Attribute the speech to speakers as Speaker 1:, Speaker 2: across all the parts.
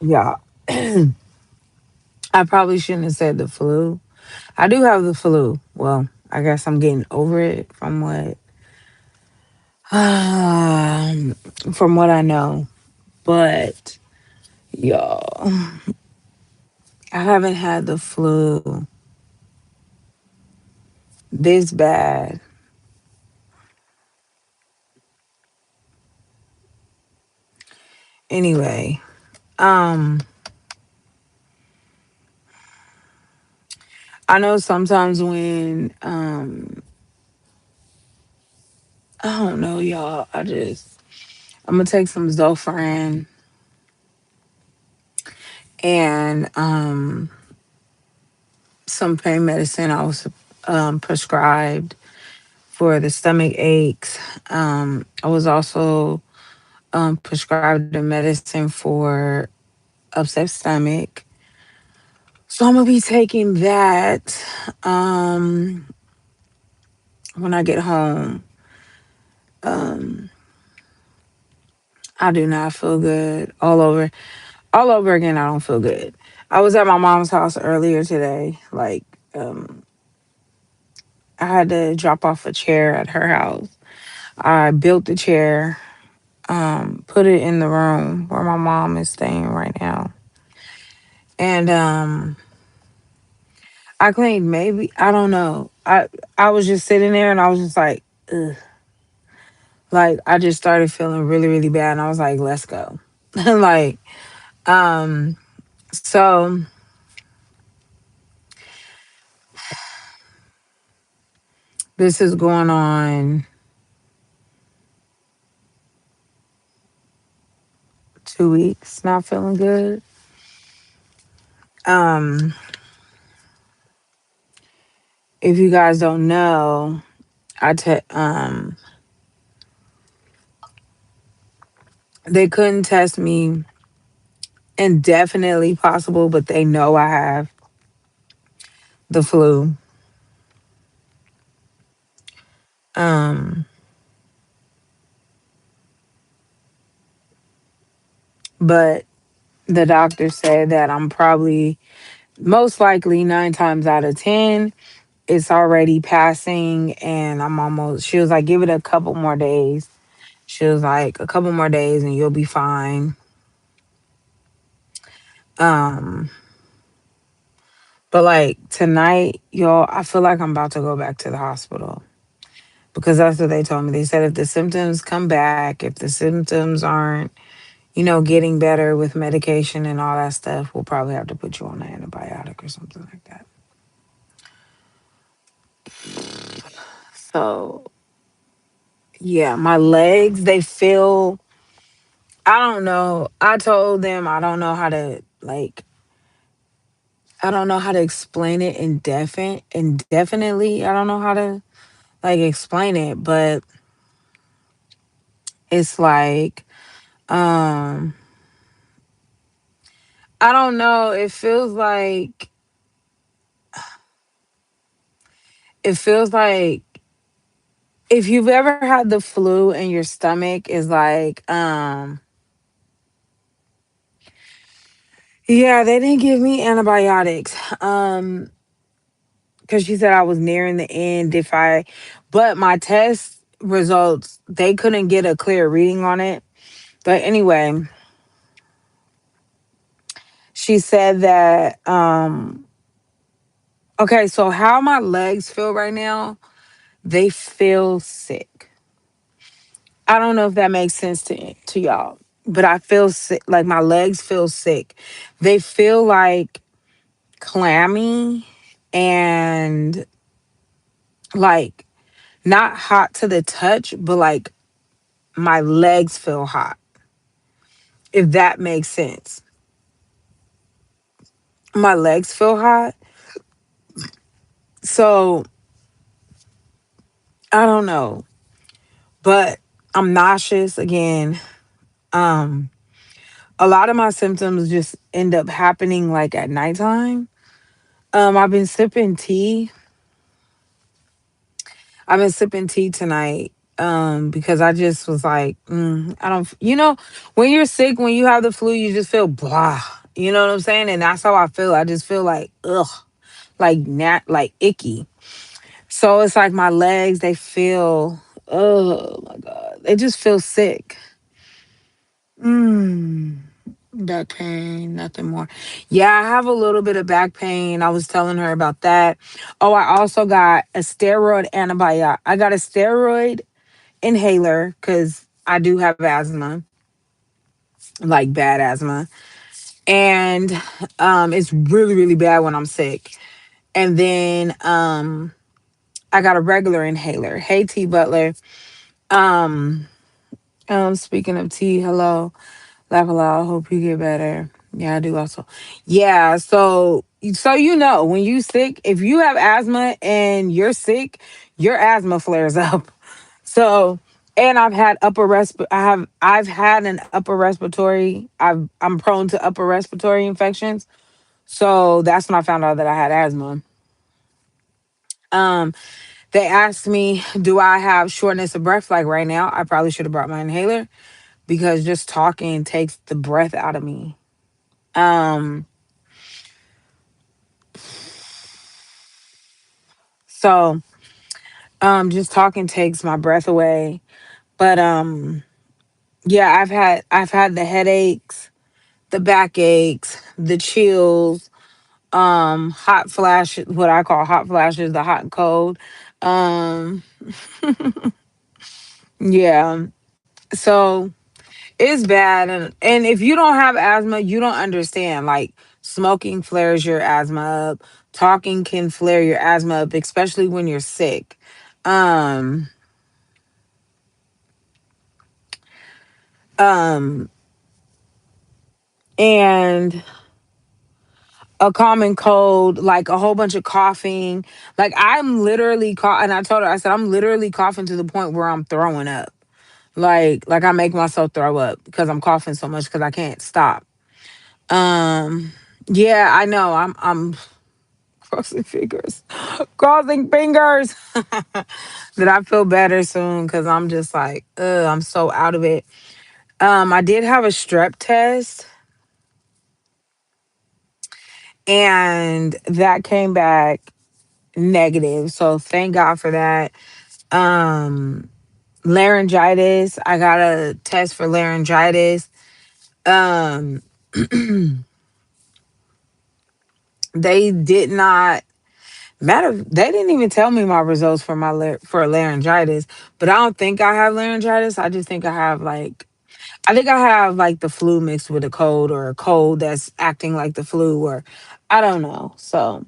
Speaker 1: Yeah. I probably shouldn't have said the flu. I do have the flu. Well, I guess I'm getting over it from what um, from what I know. But y'all, I haven't had the flu this bad. Anyway, um, I know sometimes when I don't know, y'all. I'm gonna take some Zofran and some pain medicine I was prescribed for the stomach aches. I was also prescribed a medicine for upset stomach. So I'm gonna be taking that when I get home. Um, I do not feel good all over again. I don't feel good. I was at my mom's house earlier today. Um, I had to drop off a chair at her house. I built the chair, put it in the room where my mom is staying right now. And I cleaned maybe I don't know. I was just sitting there and I was just like, ugh. Like I just started feeling really, really bad and I was like, let's go. like, um, so this is going on 2 weeks, not feeling good. Um, if you guys don't know, I te- they couldn't test me indefinitely possible, but they know I have the flu. Um, but the doctor said that I'm probably most likely 9 times out of 10, it's already passing and I'm almost, she was like, give it a couple more days. She was like, a couple more days and you'll be fine. Um, but like tonight, y'all, I feel like I'm about to go back to the hospital because that's what they told me. They said if the symptoms come back, if the symptoms aren't, getting better with medication and all that stuff, we'll probably have to put you on an antibiotic or something like that. So, yeah, my legs, they feel, I don't know. I told them I don't know how to explain it indefinitely. I don't know how to like explain it, but it's like, um, I don't know. It feels like if you've ever had the flu and your stomach is like, yeah, they didn't give me antibiotics. Because she said I was nearing the end but my test results, they couldn't get a clear reading on it. But anyway, she said that, okay, so how my legs feel right now, they feel sick. I don't know if that makes sense to y'all, but I feel sick. Like my legs feel sick. They feel like clammy and like not hot to the touch, but like my legs feel hot, if that makes sense. My legs feel hot. So I don't know, but I'm nauseous again. Um, a lot of my symptoms just end up happening like at nighttime. I've been sipping tea. I've been sipping tea tonight. Because I just was like, I don't, when you're sick, when you have the flu, you just feel blah. You know what I'm saying? And that's how I feel. I just feel like ugh, like like icky. So it's like my legs, they feel, oh my God, they just feel sick. Mm, back pain, nothing more. Yeah, I have a little bit of back pain. I was telling her about that. Oh, I also got a steroid antibiotic. I got a steroid inhaler because I do have asthma, like bad asthma. And it's really, really bad when I'm sick. And then I got a regular inhaler. Hey T Butler. Um speaking of tea, hello. Laugh aloud. Hope you get better. Yeah, I do also. Yeah, so you know, when you sick, if you have asthma and you're sick, your asthma flares up. So, and I've had an upper respiratory. I'm prone to upper respiratory infections. So that's when I found out that I had asthma. Um, they asked me, do I have shortness of breath like right now? I probably should have brought my inhaler because just talking takes the breath out of me. Um, so just talking takes my breath away. But yeah, I've had the headaches, the backaches, the chills, hot flash, what I call hot flashes, the hot and cold. Um, yeah. So it's bad, and if you don't have asthma, you don't understand. Like smoking flares your asthma up. Talking can flare your asthma up, especially when you're sick. Um, um, and a common cold, like a whole bunch of coughing. Like I'm literally and I told her, I said, I'm literally coughing to the point where I'm throwing up. Like I make myself throw up because I'm coughing so much because I can't stop. Um, yeah, I know. I'm crossing fingers, crossing fingers that I feel better soon because I'm just like, I'm so out of it. I did have a strep test and that came back negative. So thank God for that. Um, Laryngitis. I got a test for laryngitis. Um, they did not they didn't even tell me my results for for laryngitis, but I don't think I have laryngitis. I just think I have like I think I have like the flu mixed with a cold or a cold that's acting like the flu or I don't know. So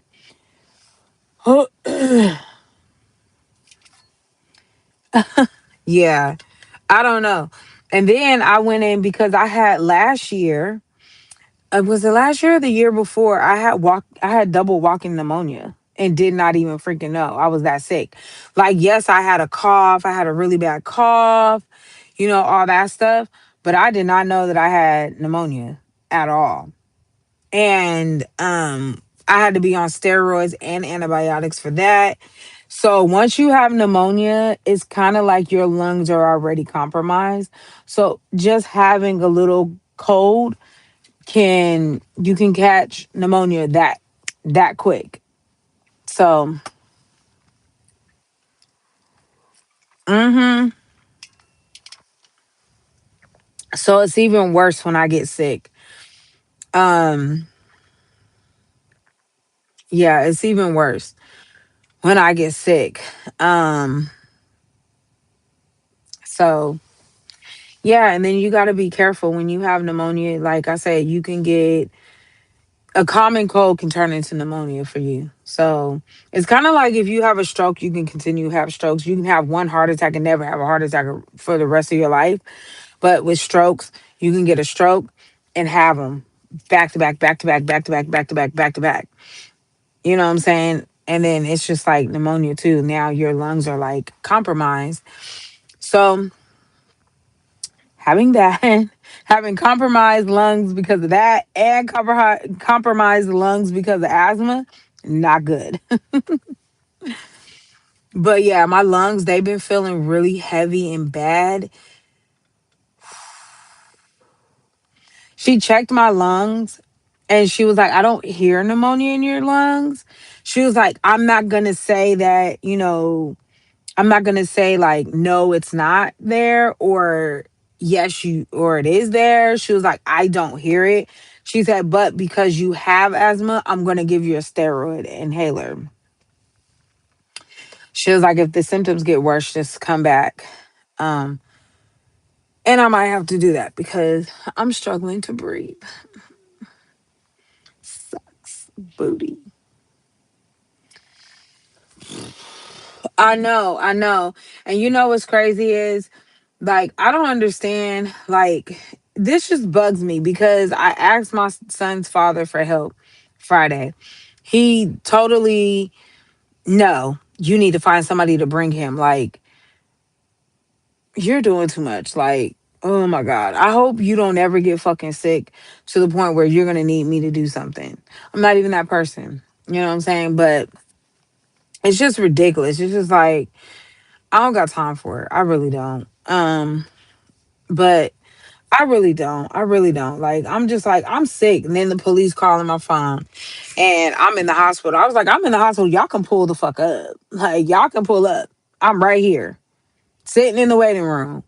Speaker 1: yeah, I don't know. And then I went in because I had last year. Was it last year or the year before? I had double walking pneumonia and did not even freaking know I was that sick. Like, yes, I had a cough. I had a really bad cough, all that stuff. But I did not know that I had pneumonia at all. And I had to be on steroids and antibiotics for that. So once you have pneumonia, it's kind of like your lungs are already compromised. So just having a little cold you can catch pneumonia that quick. So, mhm. So it's even worse when I get sick. Um, yeah, it's even worse when I get sick. Um, so yeah, and then you got to be careful when you have pneumonia. Like I said, you can get a common cold can turn into pneumonia for you. So it's kind of like if you have a stroke, you can continue to have strokes. You can have one heart attack and never have a heart attack for the rest of your life. But with strokes, you can get a stroke and have them back to back, back to back, back to back, back to back, back to back. You know what I'm saying? And then it's just like pneumonia too. Now your lungs are like compromised. So having that, having compromised lungs because of that, and compromised lungs because of asthma, not good. But yeah, my lungs, they've been feeling really heavy and bad. She checked my lungs And she was like, I don't hear pneumonia in your lungs. She was like, I'm not going to say that, I'm not going to say like, no, it's not there, or yes, or it is there. She was like, I don't hear it. She said, but because you have asthma, I'm going to give you a steroid inhaler. She was like, if the symptoms get worse, just come back. Um, and I might have to do that because I'm struggling to breathe. Sucks. Booty. I know, I know. And you know what's crazy is, like, I don't understand. Like, this just bugs me because I asked my son's father for help Friday. He totally, no, you need to find somebody to bring him. Like, you're doing too much. Like, oh my God. I hope you don't ever get fucking sick to the point where you're going to need me to do something. I'm not even that person. You know what I'm saying? But it's just ridiculous. It's just like, I don't got time for it. I really don't. But I really don't. I really don't. Like, I'm just like, I'm sick. And then the police calling my phone and I'm in the hospital. I was like, I'm in the hospital. Y'all can pull the fuck up. Like, y'all can pull up. I'm right here, sitting in the waiting room.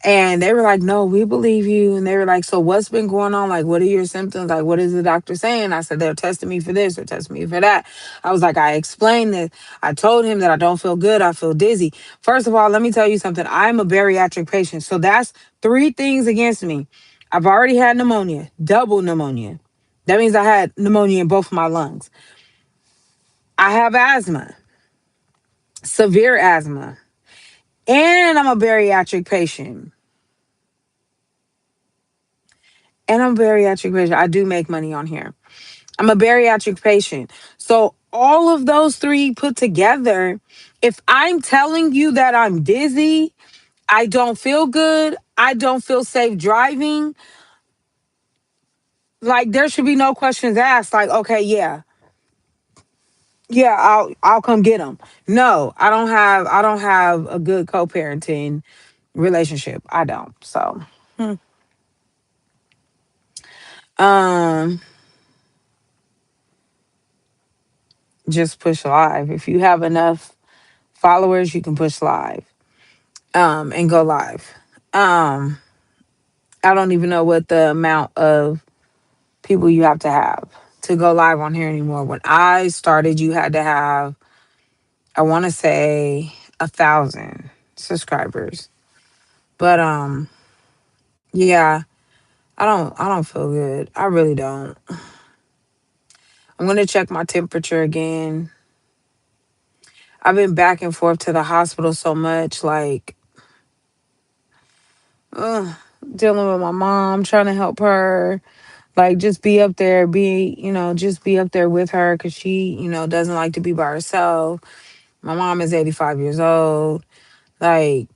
Speaker 1: And they were like, no, we believe you. And they were like, so what's been going on? Like, what are your symptoms? Like, what is the doctor saying? I said, they're testing me for this or testing me for that. I was like, I explained this. I told him that I don't feel good. I feel dizzy. First of all, let me tell you something. I'm a bariatric patient. So that's three things against me. I've already had pneumonia, double pneumonia. That means I had pneumonia in both of my lungs. I have asthma, severe asthma, and I'm a bariatric patient. And I'm a bariatric patient. I do make money on here. I'm a bariatric patient. So all of those three put together, if I'm telling you that I'm dizzy, I don't feel good, I don't feel safe driving, like there should be no questions asked. Like, okay, yeah. Yeah, I'll come get them. No, I don't have a good co-parenting relationship. I don't. So, um just push live. If you have enough followers, you can push live. And go live. Um, I don't even know what the amount of people you have to go live on here anymore. When I started, you had to have, I want to say, 1,000 subscribers. But yeah, I don't feel good. I really don't. I'm gonna check my temperature again. I've been back and forth to the hospital so much, like, ugh, dealing with my mom, trying to help her. Like, just be up there, just be up there with her because she, doesn't like to be by herself. My mom is 85 years old. Like,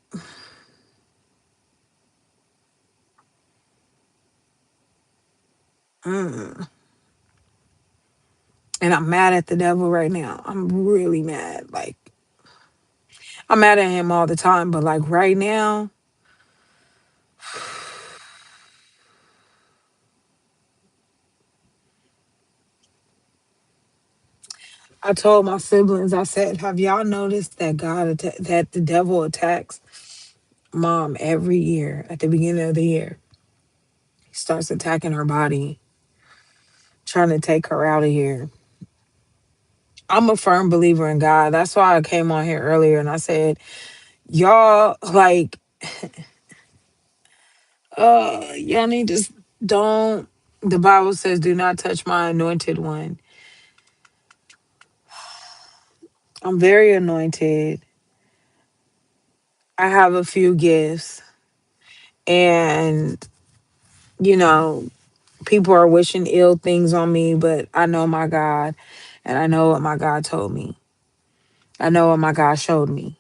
Speaker 1: mm. And I'm mad at the devil right now. I'm really mad. Like, I'm mad at him all the time, but like right now, I told my siblings, I said, have y'all noticed that that the devil attacks mom every year at the beginning of the year? He starts attacking her body, trying to take her out of here. I'm a firm believer in God. That's why I came on here earlier and I said, y'all, like, y'all need to don't. The Bible says, do not touch my anointed one. I'm very anointed. I have a few gifts. And, you know, people are wishing ill things on me, but I know my God. And I know what my God told me. I know what my God showed me.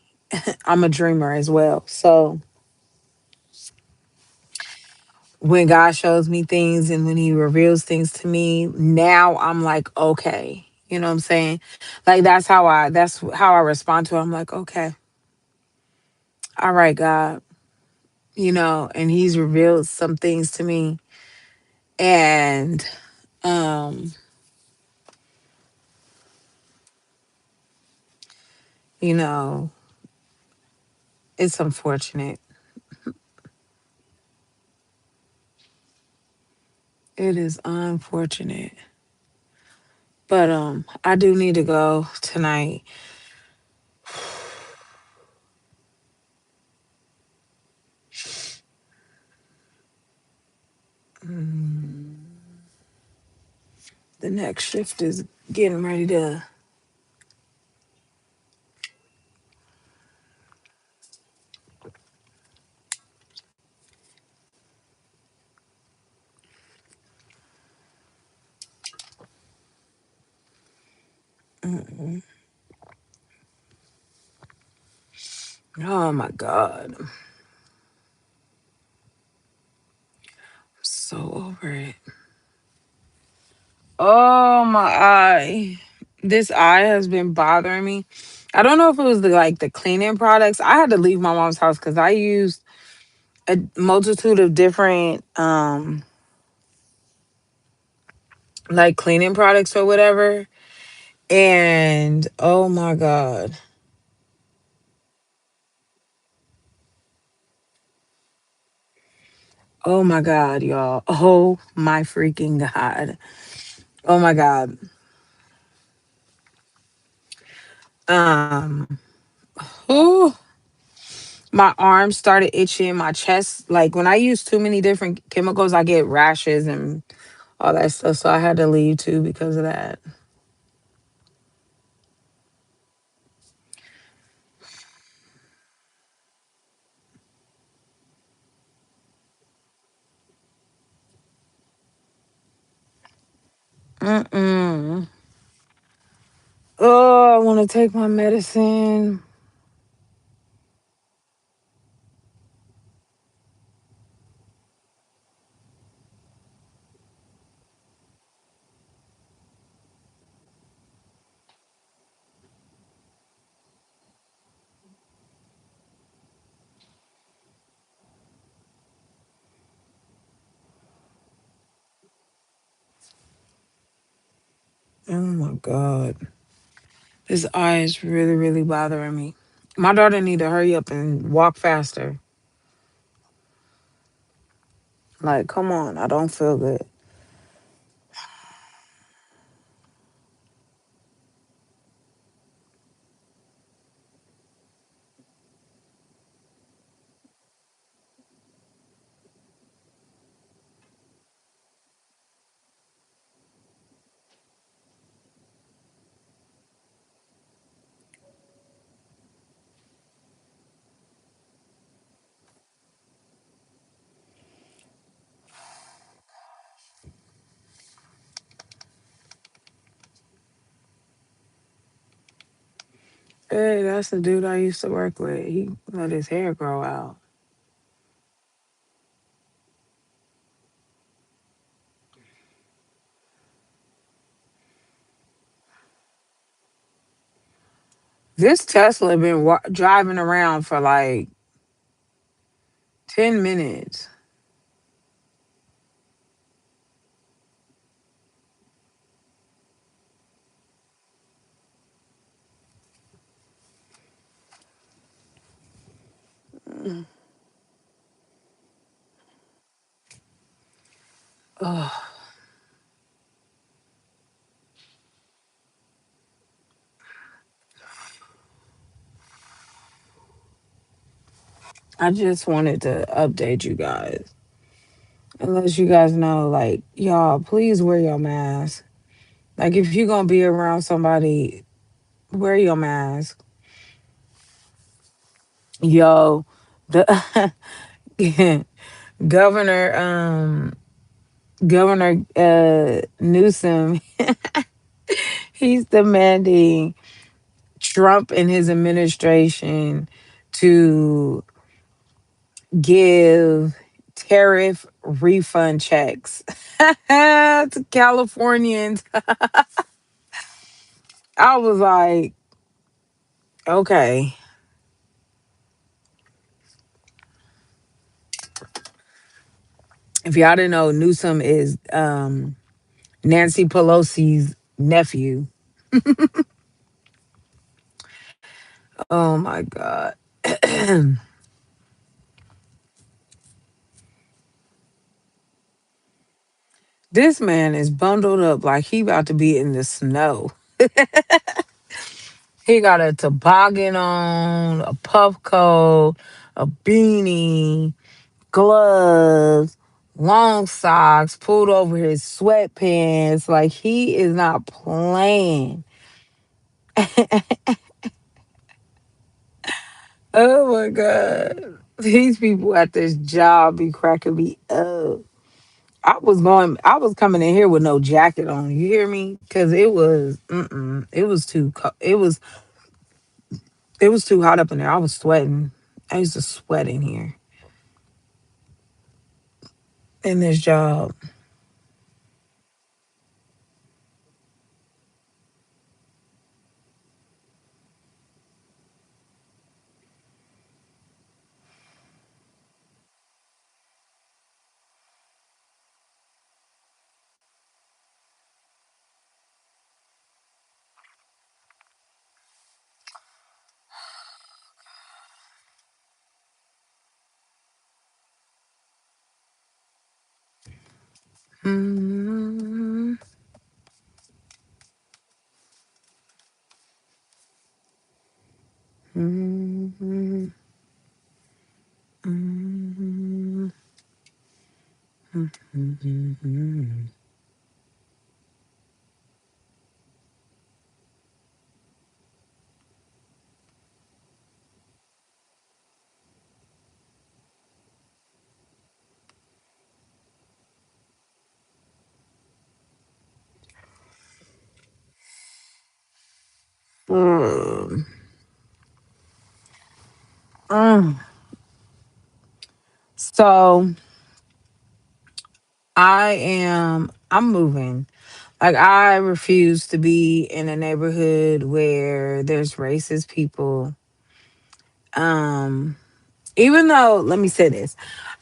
Speaker 1: I'm a dreamer as well. So when God shows me things and when he reveals things to me, now I'm like, okay. You know what I'm saying? Like that's how I respond to it. I'm like, okay. All right, God. And he's revealed some things to me. And Um, you know, it's unfortunate. It is unfortunate. But I do need to go tonight. The next shift is getting ready to. Oh my God. I'm so over it. Oh my eye. This eye has been bothering me. I don't know if it was the cleaning products. I had to leave my mom's house because I used a multitude of different like cleaning products or whatever. And oh my God. Oh my God, y'all. Oh my freaking God. Oh my God. Um oh, my arms started itching, my chest. Like when I use too many different chemicals, I get rashes and all that stuff. So I had to leave too because of that. Mm-mm. Oh, I want to take my medicine. Oh my God. This eye is really, really bothering me. My daughter need to hurry up and walk faster. Like, come on, I don't feel good. Hey, that's the dude I used to work with. He let his hair grow out. This Tesla been driving around for like 10 minutes. Ugh. I just wanted to update you guys and let you guys know, like, y'all, please wear your mask. Like, if you're gonna be around somebody, wear your mask. Yo, the governor, Governor Newsom, he's demanding Trump and his administration to give tariff refund checks to Californians. I was like, okay. If y'all didn't know, Newsom is Nancy Pelosi's nephew. Oh my God. This man is bundled up like he about to be in the snow. He got a toboggan on, a puff coat, a beanie, gloves, long socks pulled over his sweatpants. Like he is not playing. Oh my God. These people at this job be cracking me up. I was coming in here with no jacket on. You hear me? Cause it was it was too hot up in there. I was sweating. I used to sweat in here in this job. Mm-hmm. Mm-hmm. Mm-hmm. Mm-hmm. Mm. Mm. So I'm moving. Like I refuse to be in a neighborhood where there's racist people. Um, Even though, let me say this,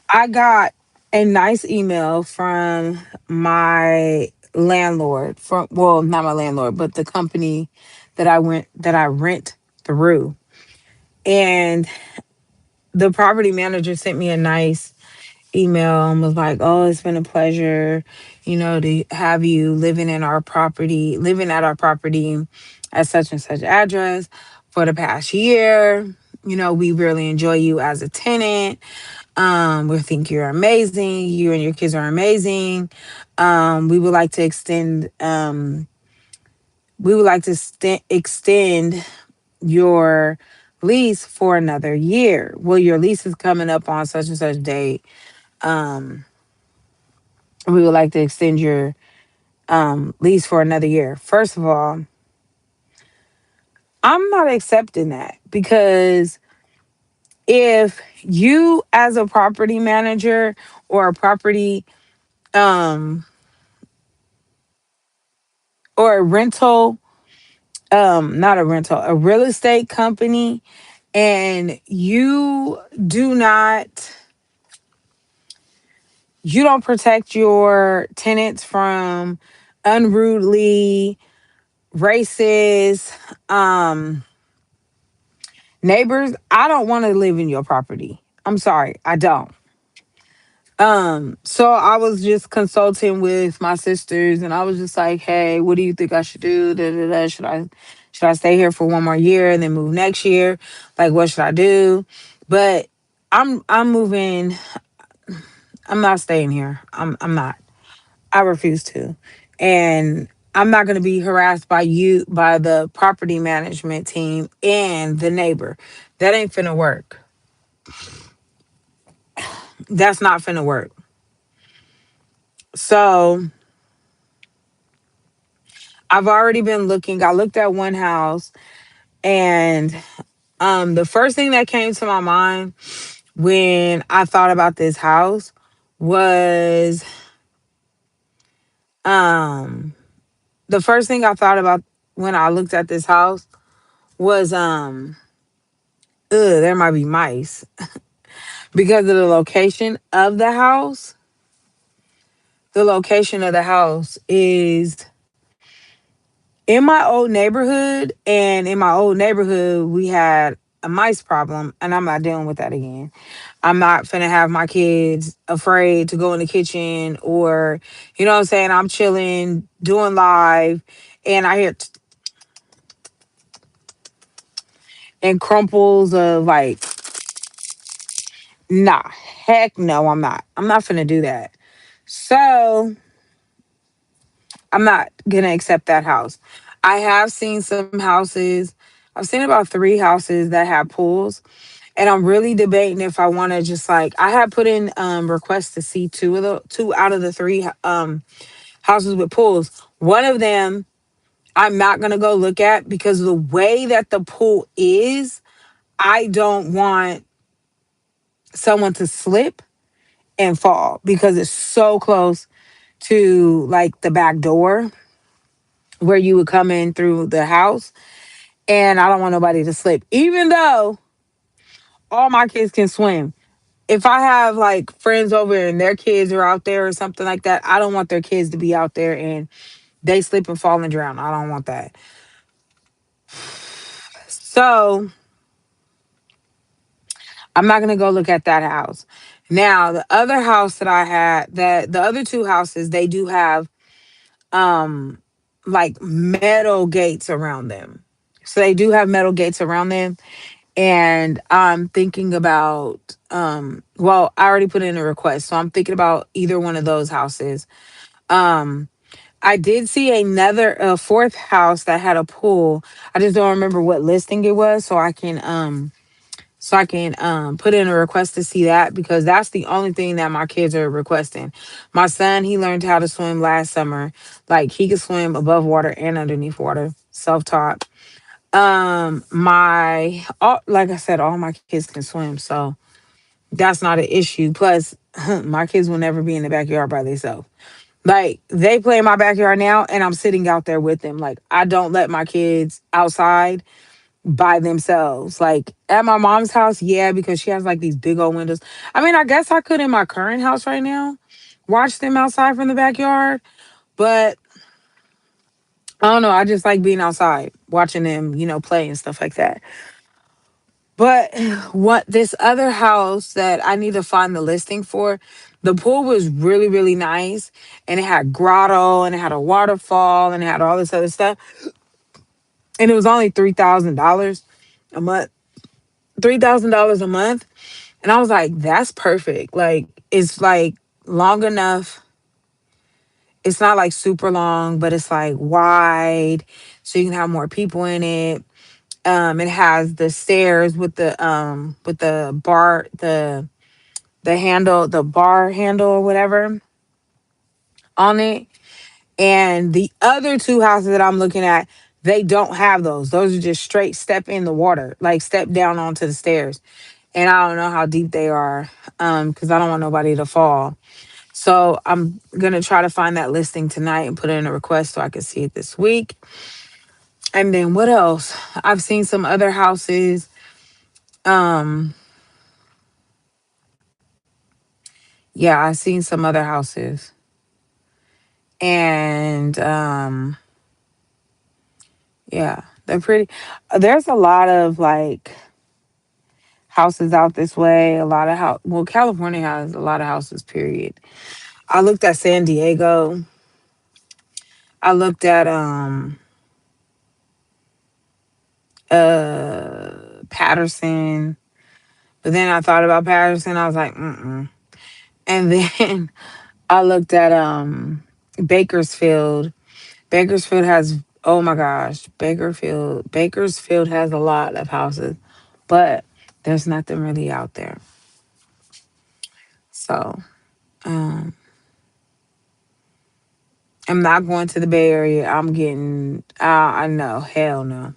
Speaker 1: I got a nice email from my landlord from well, not my landlord, but the company that I rent through. And the property manager sent me a nice email and was like, "Oh, it's been a pleasure, to have you living at our property at such and such address for the past year. We really enjoy you as a tenant. We think you're amazing. You and your kids are amazing. We would like to extend your lease for another year. Well, your lease is coming up on such and such date. Um, we would like to extend your lease for another year." First of all, I'm not accepting that because if you, as a property manager or a property um, or a rental, not a rental, a real estate company, and you don't protect your tenants from unruly, racist, neighbors, I don't want to live in your property. I'm sorry, I don't. So I was just consulting with my sisters and I was just like, "Hey, what do you think I should do? Da, da, da. Should I stay here for one more year and then move next year? Like what should I do?" But I'm moving. I'm not staying here. I'm not. I refuse to. And I'm not going to be harassed by the property management team and the neighbor. That ain't finna work. That's not finna work. So I've already been looking. I looked at one house, and the first thing that came to my mind when I thought about this house was um the first thing I thought about when I looked at this house was there might be mice because of the location of the house. the location of the house is in my old neighborhood, and in my old neighborhood we had a mice problem, and I'm not dealing with that again. I'm not finna have my kids afraid to go in the kitchen, or you know what I'm saying, I'm chilling doing live and I hear and crumples of like, nah, heck no, I'm not finna do that. So I'm not gonna accept that house. I have seen some houses. I've seen about 3 houses that have pools, and I'm really debating if I want to just like, I had put in requests to see two out of the 3 houses with pools. One of them I'm not gonna go look at because the way that the pool is, I don't want someone to slip and fall because it's so close to like the back door where you would come in through the house. And I don't want nobody to slip, even though all my kids can swim. If I have like friends over and their kids are out there or something like that, I don't want their kids to be out there and they slip and fall and drown. I don't want that. So I'm not gonna go look at that house. Now, the other house that I had, that the other 2 houses, they do have um like metal gates around them. So they do have metal gates around them. And I'm thinking about well, I already put in a request. So I'm thinking about either one of those houses. Um I did see another a fourth house that had a pool. I just don't remember what listing it was, so I can put in a request to see that, because that's the only thing that my kids are requesting. My son, he learned how to swim last summer. Like he could swim above water and underneath water, self-taught. My all, like I said, all my kids can swim, so that's not an issue. Plus, my kids will never be in the backyard by themselves. Like they play in my backyard now, and I'm sitting out there with them. Like I don't let my kids outside by themselves. Like at my mom's house, yeah, because she has like these big old windows. I mean, I guess I could in my current house right now watch them outside from the backyard, but I don't know. I just like being outside, watching them, play and stuff like that. But what this other house that I need to find the listing for, the pool was really, really nice. And it had grotto and it had a waterfall and it had all this other stuff. And it was only $3,000 a month. $3,000 a month. And I was like, that's perfect. Like, it's like long enough. It's not like super long, but it's like wide. So you can have more people in it. It has the stairs with the bar, the handle, the bar handle or whatever on it. And the other 2 houses that I'm looking at, they don't have those. Those are just straight step in the water, like step down onto the stairs. And I don't know how deep they are, because I don't want nobody to fall. So I'm gonna try to find that listing tonight and put in a request so I can see it this week. And then what else? I've seen some other houses. Um, yeah, I've seen some other houses. And yeah, they're pretty. There's a lot of like houses out this way. A lot of house. Well, California has a lot of houses. Period. I looked at San Diego. I looked at Patterson, but then I thought about Patterson. I was like, mm. And then I looked at Bakersfield. Bakersfield has, oh my gosh, Bakersfield has a lot of houses, but there's nothing really out there. So um I'm not going to the Bay Area. I'm getting I know, hell no.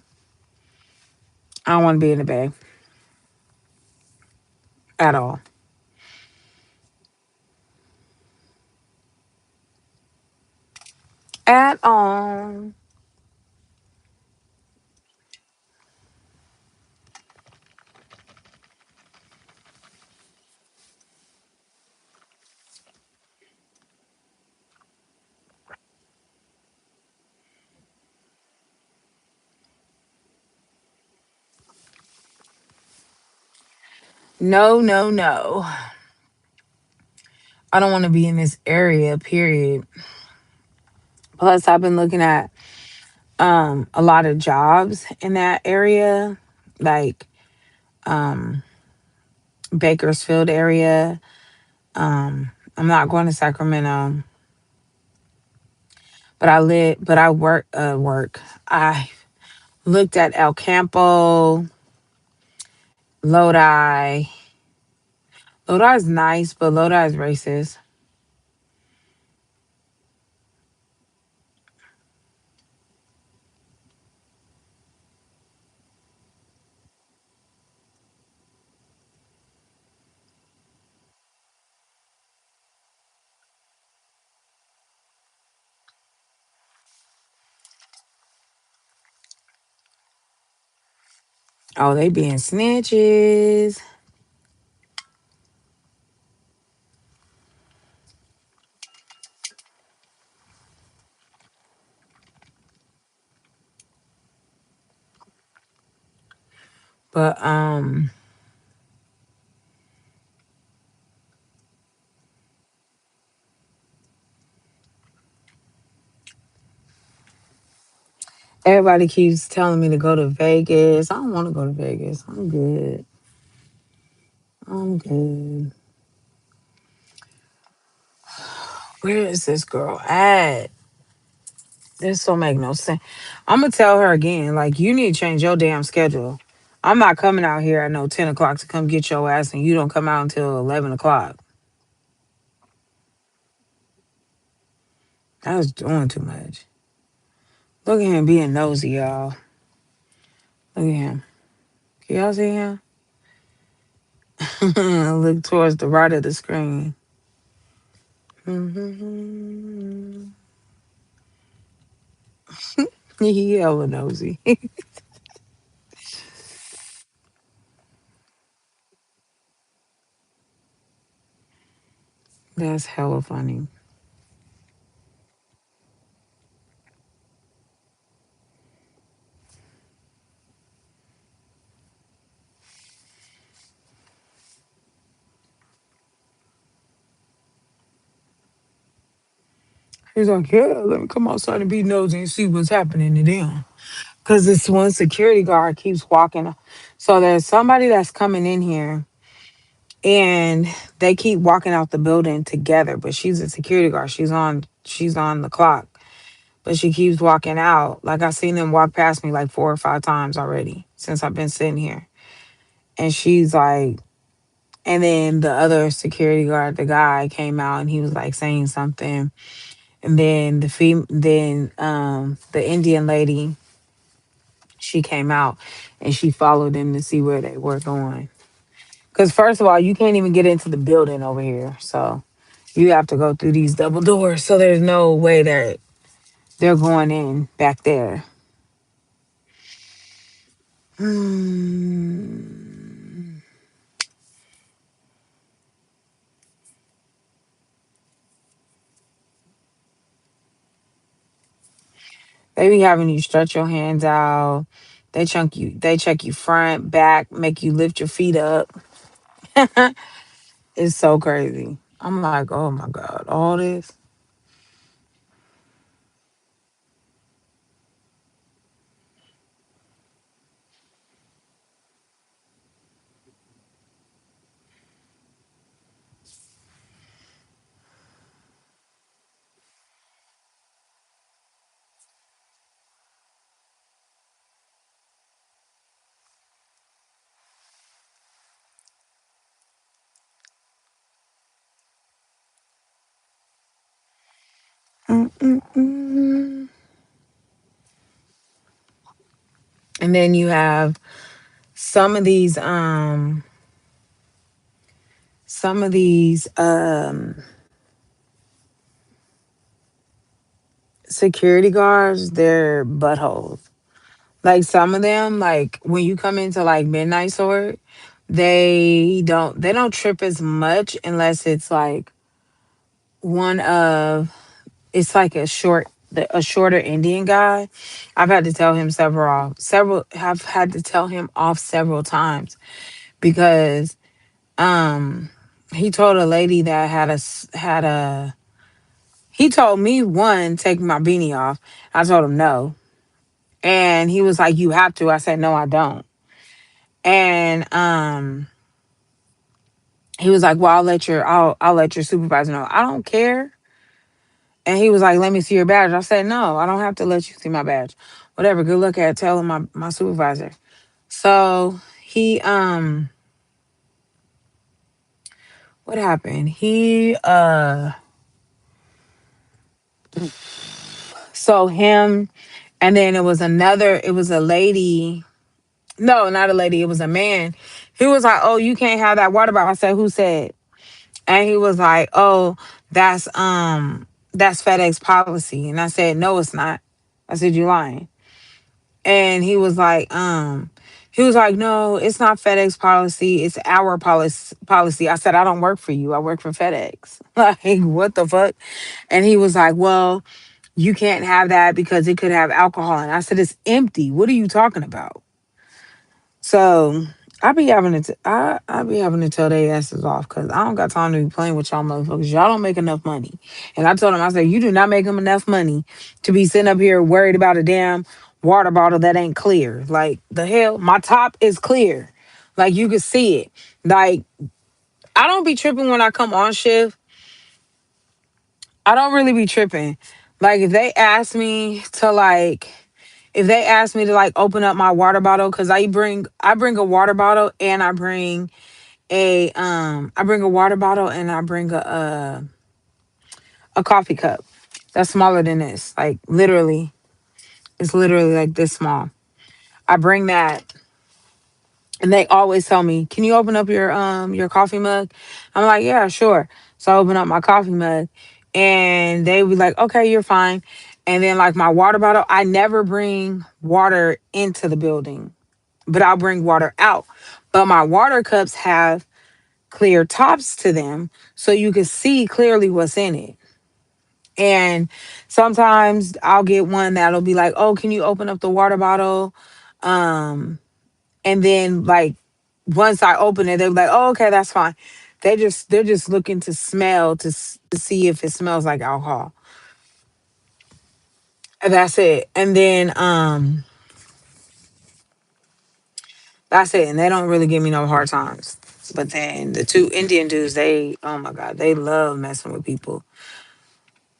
Speaker 1: I don't want to be in the Bay at all. At all. No, no, no. I don't want to be in this area, period. Plus, I've been looking at a lot of jobs in that area, like um Bakersfield area. I'm not going to Sacramento, but I work. I looked at El Campo, Lodi. Lodi's nice, but Lodi's racist. Oh, they being snitches. But everybody keeps telling me to go to Vegas. I don't want to go to Vegas. I'm good. I'm good. Where is this girl at? This don't make no sense. I'm gonna tell her again. Like, you need to change your damn schedule. I'm not coming out here at no 10 o'clock to come get your ass, and you don't come out until 11 o'clock. That was doing too much. Look at him being nosy, y'all. Look at him. Can y'all see him? Look towards the right of the screen. He hella nosy. That's hella funny. He's like, yeah, let me come outside and be nosy and see what's happening to them. Because this one security guard keeps walking. So there's somebody that's coming in here and they keep walking out the building together, but she's a security guard. She's on the clock, but she keeps walking out. Like, I've seen them walk past me like 4 or 5 times already since I've been sitting here. And she's like, and then the other security guard, the guy came out and he was like saying something. And then the Indian lady, she came out and she followed them to see where they were going. Because first of all, you can't even get into the building over here, so you have to go through these double doors. So there's no way that they're going in back there. Hmm. They be having you stretch your hands out. They check you front, back, make you lift your feet up. It's so crazy. I'm like, oh my God, all this. Mm-mm-mm. And then you have some of these some of these security guards, they're buttholes. Like, some of them, like when you come into like midnight sword, they don't trip as much unless it's like one of it's like a shorter Indian guy. I've had to tell him several have had to tell him off several times because Um, he told a lady that had a. He told me one take my beanie off. I told him no, and he was like, "You have to." I said, "No, I don't." And he was like, "Well, I'll let your supervisor know." I don't care. And he was like, "Let me see your badge." I said, "No, I don't have to let you see my badge. Whatever. Good luck at telling my supervisor." So he what happened? So him, and then it was a lady. No, not a lady, it was a man. He was like, "Oh, you can't have that water bottle." I said, "Who said?" And he was like, "Oh, that's FedEx policy." And I said, "No, it's not." I said, "You lying." And he was like, "No, it's not FedEx policy, it's our policy." I said, "I don't work for you. I work for FedEx." Like, what the fuck? And he was like, "Well, you can't have that because it could have alcohol." And I said, "It's empty. What are you talking about?" So I be having to tell their asses off because I don't got time to be playing with y'all motherfuckers. Y'all don't make enough money. And I told him, I said, "You do not make them enough money to be sitting up here worried about a damn water bottle that ain't clear. Like, the hell? My top is clear. Like, you can see it. Like, I don't be tripping when I come on shift. I don't really be tripping. Like, if they ask me to like open up my water bottle, because I bring a water bottle, and I bring a water bottle, and I bring a coffee cup that's smaller than this. Like, literally, it's literally like this small. I bring that, and they always tell me, "Can you open up your coffee mug?" I'm like, "Yeah, sure." So I open up my coffee mug, and they be like, "Okay, you're fine." And then, like, my water bottle, I never bring water into the building, but I'll bring water out. But my water cups have clear tops to them, so you can see clearly what's in it. And sometimes I'll get one that'll be like, "Oh, can you open up the water bottle?" Um, and then, like, once I open it, they're like, "Oh, okay, that's fine." They're just looking to smell to see if it smells like alcohol. And that's it. And then that's it. And they don't really give me no hard times. But then the two Indian dudes, they, oh my God, they love messing with people.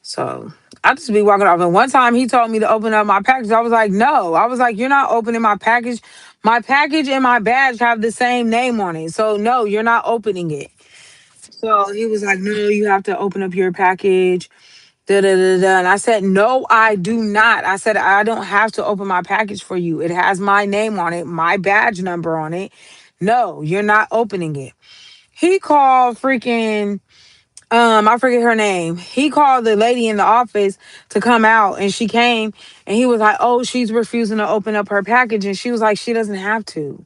Speaker 1: So I just be walking off. And one time he told me to open up my package. I was like, "No." I was like, "You're not opening my package. My package and my badge have the same name on it. So no, you're not opening it." So he was like, "No, you have to open up your package." Da, da, da, da. And I said, "No, I do not." I said, "I don't have to open my package for you. It has my name on it, my badge number on it. No, you're not opening it." He called freaking I forget her name. He called the lady in the office to come out, and she came, and he was like, "Oh, she's refusing to open up her package." And she was like, "She doesn't have to."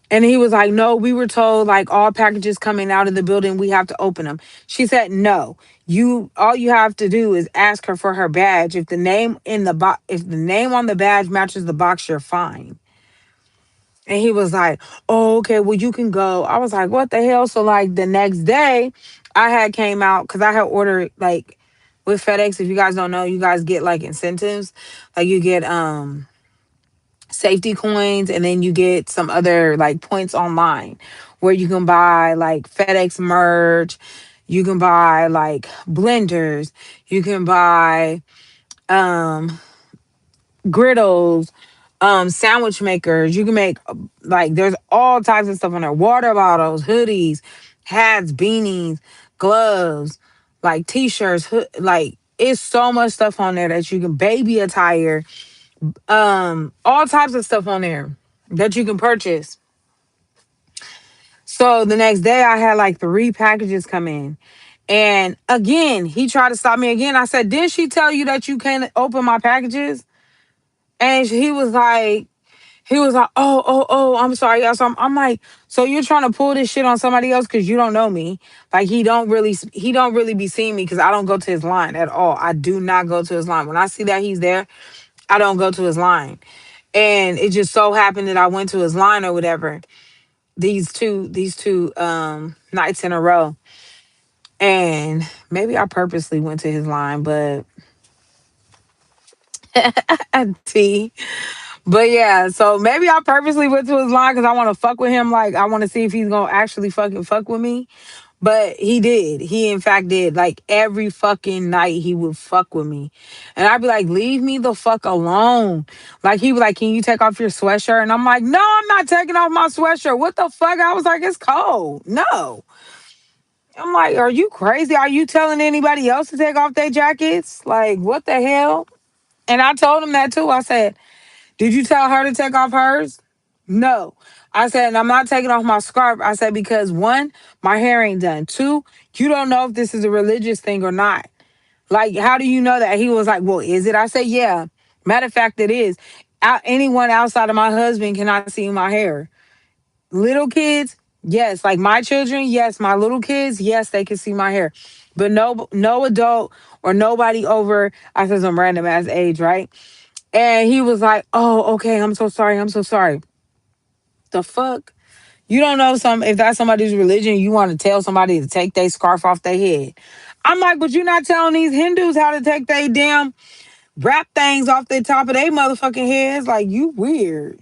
Speaker 1: And he was like, "No, we were told like all packages coming out of the building, we have to open them." She said, "No, you all you have to do is ask her for her badge. If the name in the box, if the name on the badge matches the box, you're fine." And he was like, "Oh, okay, well, you can go." I was like, "What the hell?" So, like, the next day, I had came out because I had ordered, like, with FedEx. If you guys don't know, you guys get like incentives. Like, you get safety coins, and then you get some other like points online where you can buy like FedEx merch. You can buy like blenders. You can buy um griddles, sandwich makers. You can make like there's all types of stuff on there. Water bottles, hoodies, hats, beanies, gloves, like t-shirts, like it's so much stuff on there that you can baby attire, all types of stuff on there that you can purchase. So the next day I had like three packages come in. And again, he tried to stop me again. I said, "Didn't she tell you that you can't open my packages?" And he was like, "Oh, oh, oh, I'm sorry." Yeah, so I'm like, "So you're trying to pull this shit on somebody else because you don't know me?" Like, he don't really be seeing me because I don't go to his line at all. I do not go to his line. When I see that he's there, I don't go to his line. And it just so happened that I went to his line or whatever. these two nights in a row. And maybe I purposely went to his line, but T. But yeah, so maybe I purposely went to his line because I want to fuck with him. Like I want to see if he's gonna actually fucking fuck with me. But he did. He in fact did. Like every fucking night he would fuck with me. And I'd be like, leave me the fuck alone. Like he was like, can you take off your sweatshirt? And I'm like, no, I'm not taking off my sweatshirt. What the fuck? I was like, it's cold. No. I'm like, are you crazy? Are you telling anybody else to take off their jackets? Like, what the hell? And I told him that too. I said, did you tell her to take off hers? No. I said, and I'm not taking off my scarf. I said, because one, my hair ain't done. Two, you don't know if this is a religious thing or not. Like, how do you know that? He was like, well, is it? I said, yeah. Matter of fact, it is. Anyone outside of my husband cannot see my hair. Little kids, yes. Like my children, yes. My little kids, yes, they can see my hair. But no adult or nobody over, I said some random ass age, right? And he was like, oh, okay, I'm so sorry. I'm so sorry. The fuck? You don't know some if that's somebody's religion, you want to tell somebody to take their scarf off their head. I'm like, but you're not telling these Hindus how to take their damn wrap things off the top of their motherfucking heads. Like, you weird.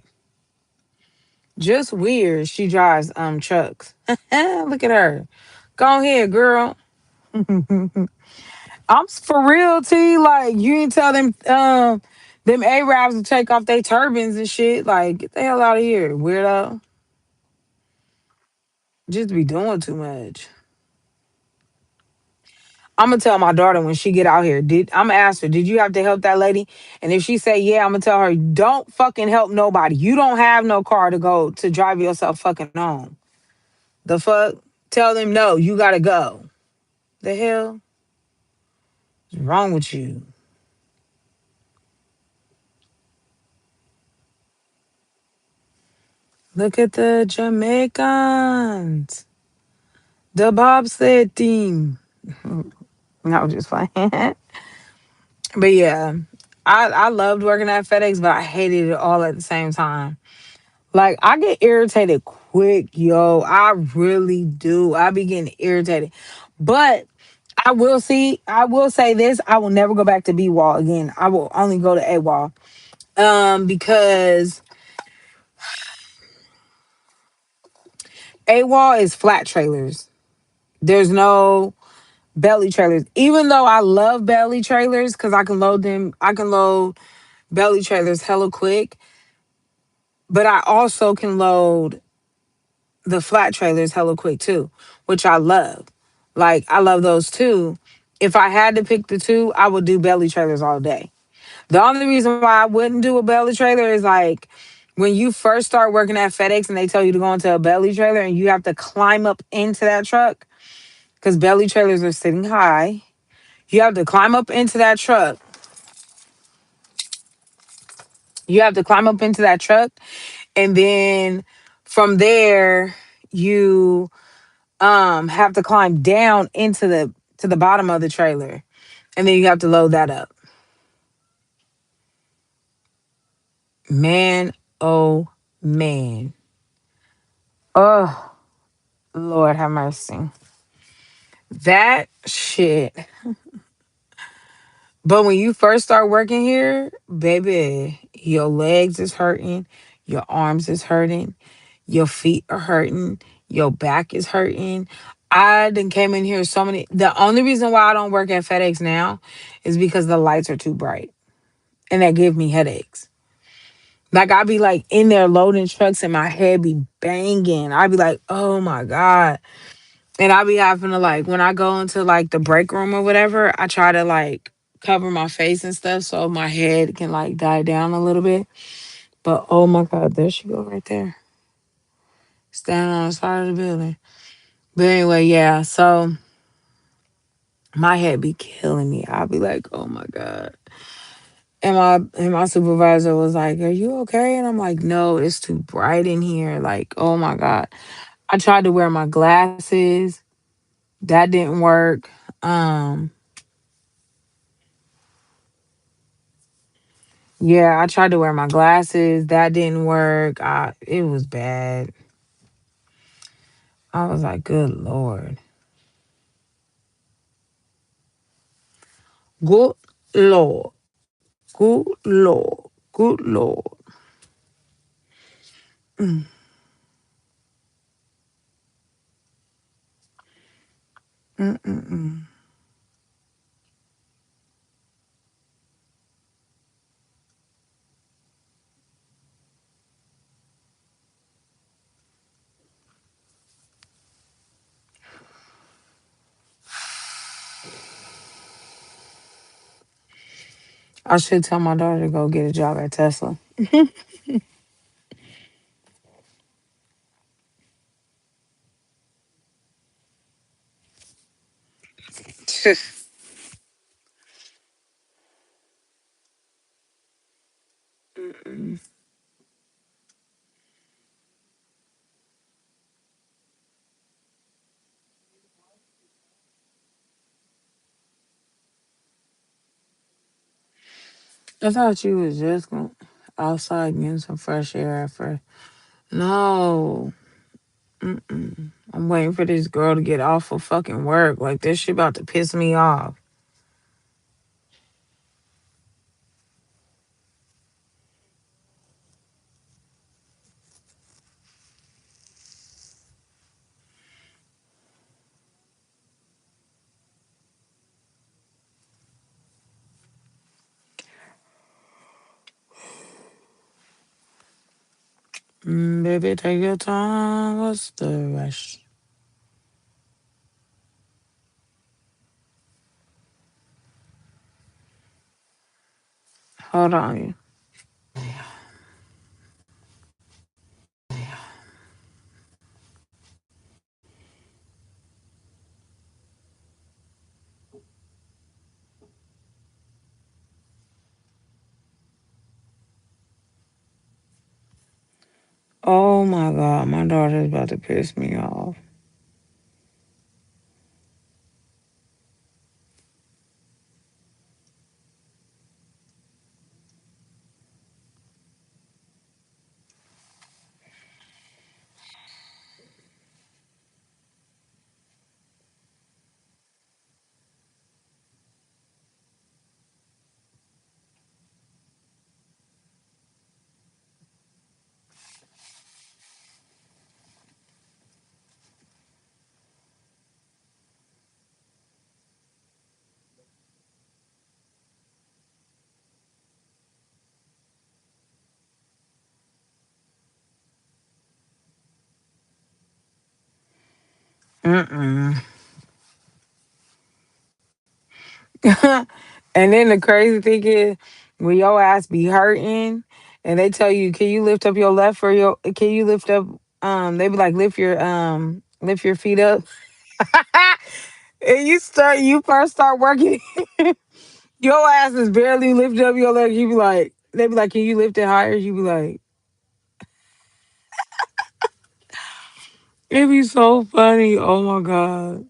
Speaker 1: Just weird. She drives trucks. Look at her. Go ahead, girl. I'm for real, T. Like, you ain't tell them Arabs to take off their turbans and shit. Like, get the hell out of here, weirdo. Just be doing too much. I'm gonna tell my daughter when she get out here. I'm gonna ask her, did you have to help that lady? And if she say yeah, I'm gonna tell her, don't fucking help nobody. You don't have no car to go to drive yourself fucking home. The fuck? Tell them no, you gotta go. The hell is wrong with you? Look at the Jamaicans, the bobsled team. No, just fine. But yeah, I loved working at FedEx, but I hated it all at the same time. Like I get irritated quick, yo. I really do. I be getting irritated. But I will say this, I will never go back to B Wall again. I will only go to A Wall. Because A Wall is flat trailers. There's no belly trailers. Even though I love belly trailers because I can load belly trailers hella quick, but I also can load the flat trailers hella quick too, which I love. Like I love those too. If I had to pick the two, I would do belly trailers all day. The only reason why I wouldn't do a belly trailer is like when you first start working at FedEx and they tell you to go into a belly trailer and you have to climb up into that truck because belly trailers are sitting high. You have to climb up into that truck. You have to climb up into that truck and then from there you have to climb down into the bottom of the trailer and then you have to load that up. Man, oh man. Oh, Lord have mercy. That shit. But when you first start working here, baby, your legs is hurting, your arms is hurting, your feet are hurting, your back is hurting. I done came in here so many. The only reason why I don't work at FedEx now is because the lights are too bright and that give me headaches. Like I be like in there loading trucks and my head be banging. I be like, oh my God. And I be having to like when I go into like the break room or whatever, I try to like cover my face and stuff so my head can like die down a little bit. But oh my God, there she go right there. Standing on the side of the building. But anyway, yeah. So my head be killing me. I'll be like, oh my God. And my supervisor was like, are you okay? And I'm like, no, it's too bright in here. Like, oh my God. I tried to wear my glasses. That didn't work. Um, yeah, I tried to wear my glasses. That didn't work. It was bad. I was like, good Lord. Good Lord. Good Lord. Good Lord. Mm-mm-mm. I should tell my daughter to go get a job at Tesla. Mm-mm. I thought you was just going outside getting some fresh air at first. No. Mm-mm. I'm waiting for this girl to get off of fucking work. Like, this shit about to piss me off. Baby, take your time. What's the rush? Hold on. Oh my God, my daughter's about to piss me off. Mm-mm. And then the crazy thing is, when your ass be hurting, and they tell you, "Can you lift up your left or your? Can you lift up?" They be like, lift your feet up." And you first start working, your ass is barely lifting up your leg. You be like, they be like, "Can you lift it higher?" You be like, it be so funny. Oh my God.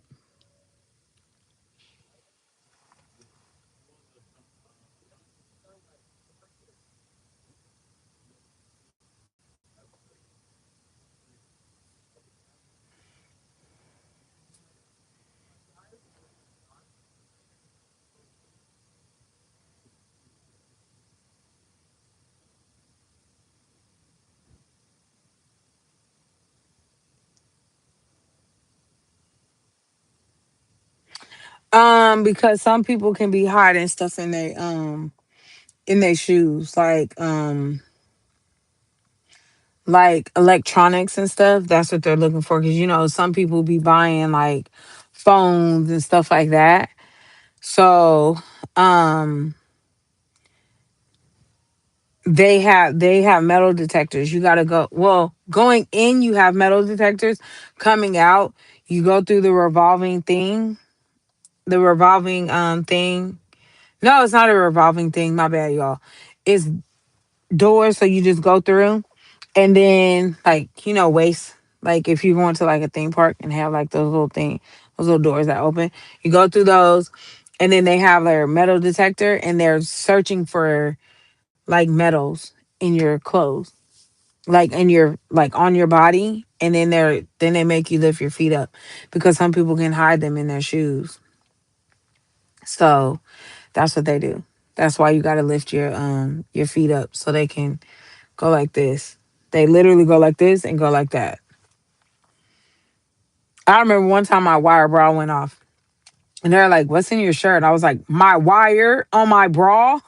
Speaker 1: Because some people can be hiding stuff in their shoes, like electronics and stuff. That's what they're looking for. Because some people be buying like phones and stuff like that. So um, they have metal detectors. You gotta go. Well, going in, you have metal detectors. Coming out, you go through the revolving thing. The revolving thing. No, it's not a revolving thing. My bad, y'all. It's doors, so you just go through, and then like waste. Like if you go into like a theme park and have like those little doors that open, you go through those, and then they have their metal detector, and they're searching for like metals in your clothes. like in your like on your body, and then they make you lift your feet up because some people can hide them in their shoes. So that's what they do. That's why you got to lift your feet up so they can go like this. They literally go like this and go like that. I remember one time my wire bra went off, and they're like, "What's in your shirt?" I was like, "My wire on my bra."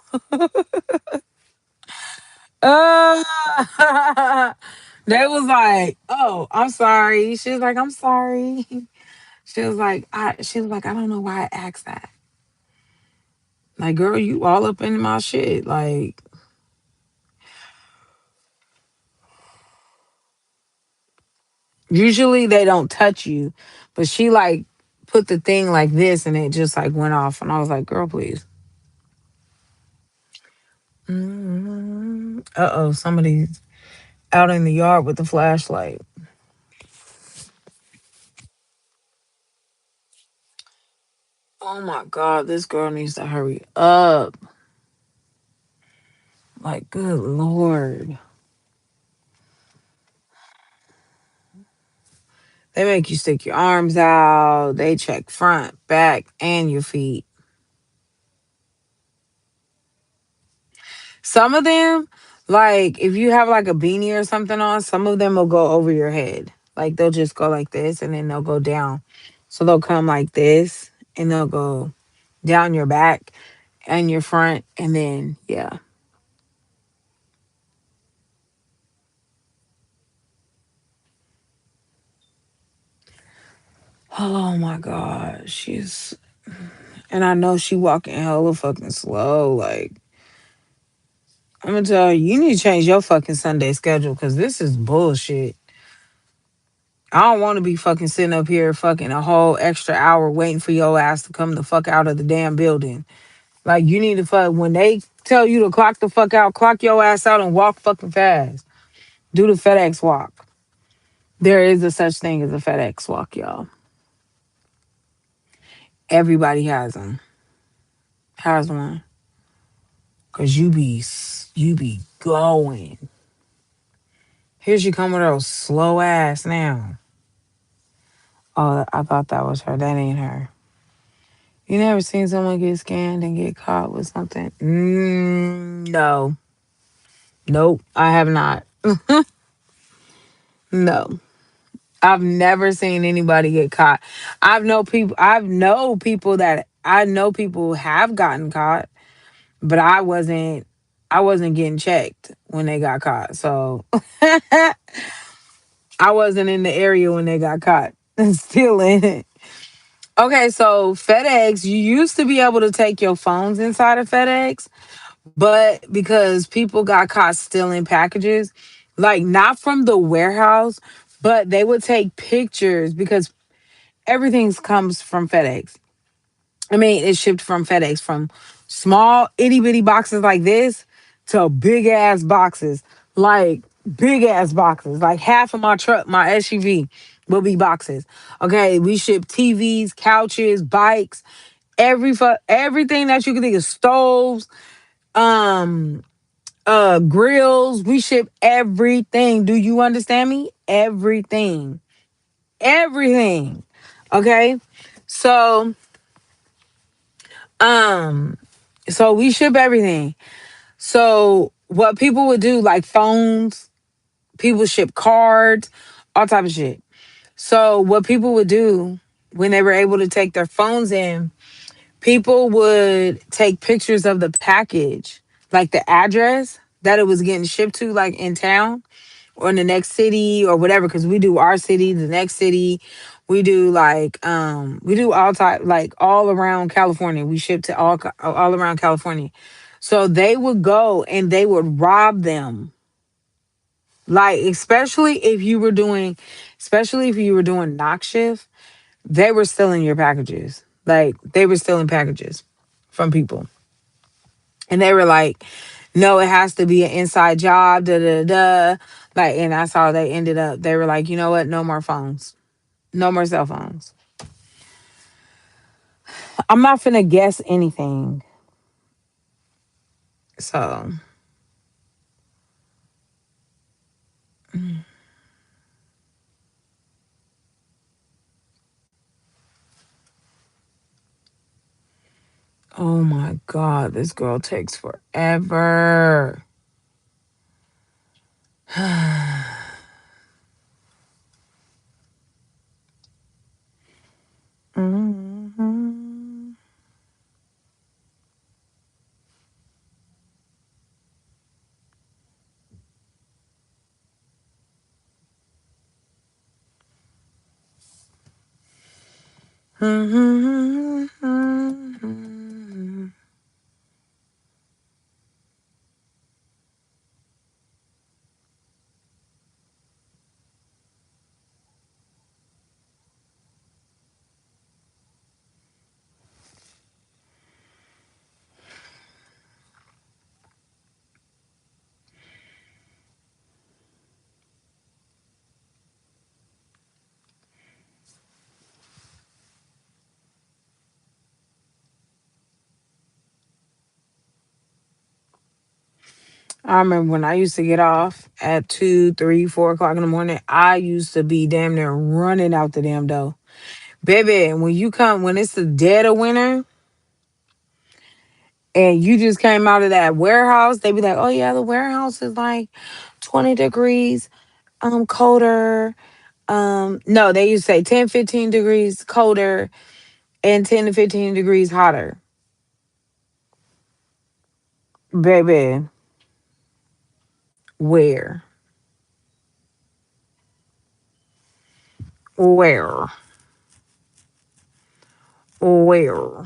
Speaker 1: Uh, they was like, "Oh, I'm sorry." She was like, "I'm sorry." She was like, "I don't know why I asked that." Like, girl, you all up in my shit. Like, usually they don't touch you, but she like put the thing like this, and it just like went off, and I was like, "Girl, please." Uh oh, somebody's out in the yard with the flashlight. Oh my god, this girl needs to hurry up. Like, good lord. They make you stick your arms out. They check front, back, and your feet. Some of them, like if you have like a beanie or something on, some of them will go over your head. Like they'll just go like this and then they'll go down. So they'll come like this and they'll go down your back and your front, and then yeah. Oh my god, she's and I know she walking hella fucking slow. Like I'm gonna tell you, you need to change your fucking Sunday schedule because this is bullshit. I don't want to be fucking sitting up here fucking a whole extra hour waiting for your ass to come the fuck out of the damn building. Like you need to fuck when they tell you to clock the fuck out, clock your ass out and walk fucking fast. Do the FedEx walk. There is a such thing as a FedEx walk, y'all. Everybody has them. Has one. Cause you be going. Here she come with her slow ass now. Oh, I thought that was her. That ain't her. You never seen someone get scanned and get caught with something? No. Nope. I have not. No. I've never seen anybody get caught. I know people who have gotten caught, but I wasn't getting checked when they got caught. So I wasn't in the area when they got caught. Still in it. Okay, so FedEx, you used to be able to take your phones inside of FedEx, but because people got caught stealing packages, like not from the warehouse, but they would take pictures because everything comes from FedEx. I mean, it's shipped from FedEx from small itty bitty boxes like this to big ass boxes, like big ass boxes. Like half of my truck, my SUV will be boxes. Okay, we ship TVs, couches, bikes, everything that you can think of, stoves, um, grills. We ship everything. Do you understand me? Everything, everything. Okay, so um so we ship everything. So what people would do, like phones, people ship cards, all type of shit. So what people would do when they were able to take their phones in, people would take pictures of the package, like the address that it was getting shipped to, like in town or in the next city or whatever, because we do our city, the next city. We do we do all type, like all around California. We ship to all around California. So they would go and they would rob them. Like especially if you were doing knock shift, they were stealing your packages. Like they were stealing packages from people. And they were like, no, it has to be an inside job, da da da. Like, and that's how they ended up. They were like, you know what? No more phones. No more cell phones. I'm not finna guess anything. So Oh my God, this girl takes forever. Mhm. I remember when I used to get off at 2, 3, 4 o'clock in the morning. I used to be damn near running out the damn door. Baby, when you come, when it's the dead of winter and you just came out of that warehouse, they be like, oh yeah, the warehouse is like 20 degrees colder. No, they used to say 10, 15 degrees colder and 10 to 15 degrees hotter. Baby, where? Where? Where?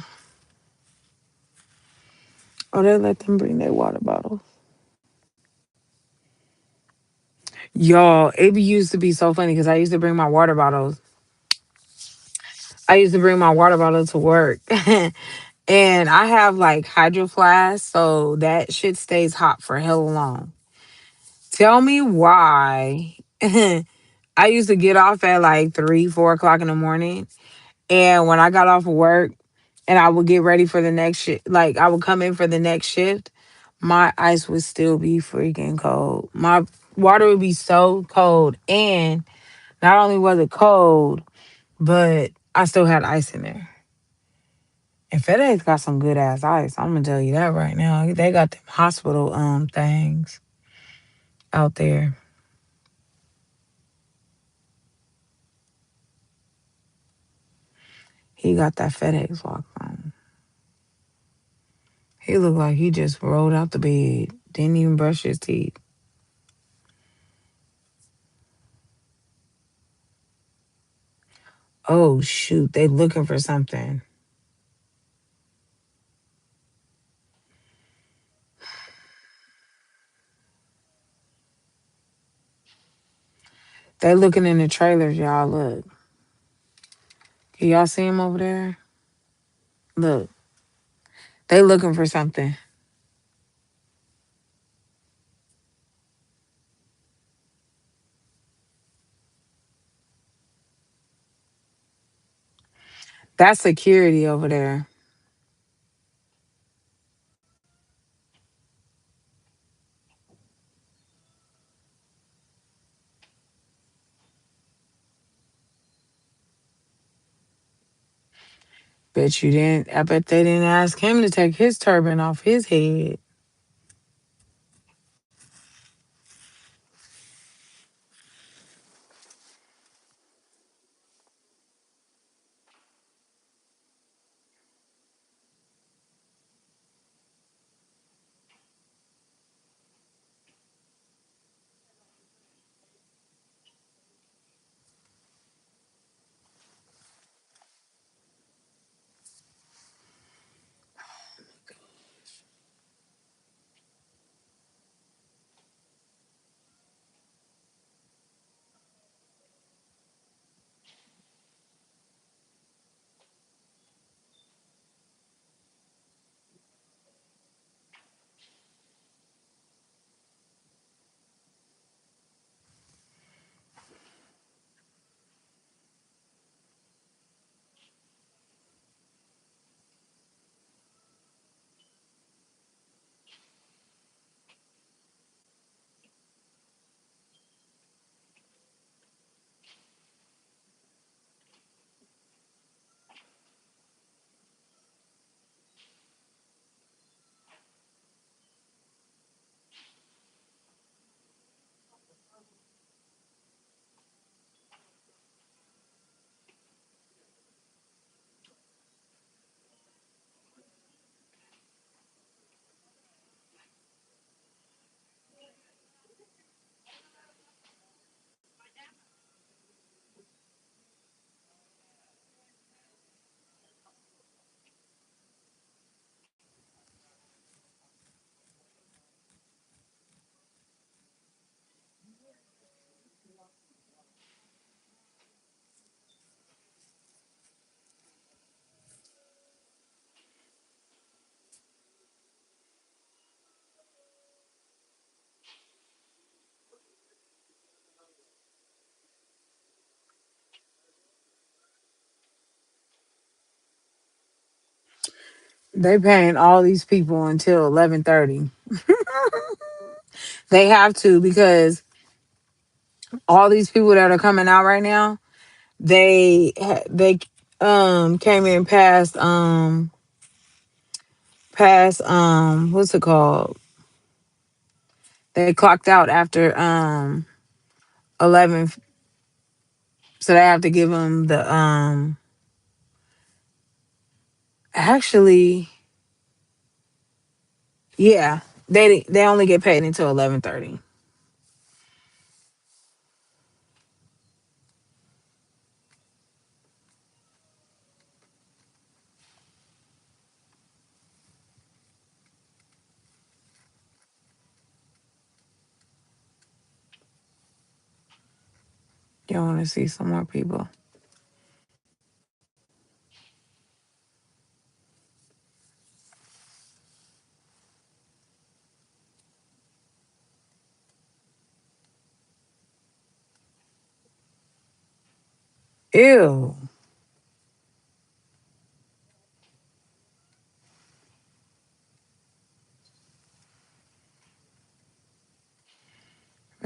Speaker 1: Oh, they let them bring their water bottles. Y'all, used to be so funny because I used to bring my water bottles. I used to bring my water bottle to work. And I have like hydro flask, so that shit stays hot for hella long. Tell me why. I used to get off at like 3, 4 o'clock in the morning. And when I got off of work and I would get ready for the next shift, like I would come in for the next shift, my ice would still be freaking cold. My water would be so cold. And not only was it cold, but I still had ice in there. And FedEx got some good ass ice. I'm gonna tell you that right now. They got them hospital things out there. He got that FedEx lock on. He looked like he just rolled out the bed. Didn't even brush his teeth. Oh shoot, they looking for something. They looking in the trailers, y'all. Look. Can y'all see him over there? Look. They looking for something. That's security over there. Bet you didn't. I bet they didn't ask him to take his turban off his head. They paying all these people until 11:30. They have to because all these people that are coming out right now, they came in past what's it called? They clocked out after 11, so they have to give them the actually, yeah, they only get paid until 11:30. You want to see some more people? Ew.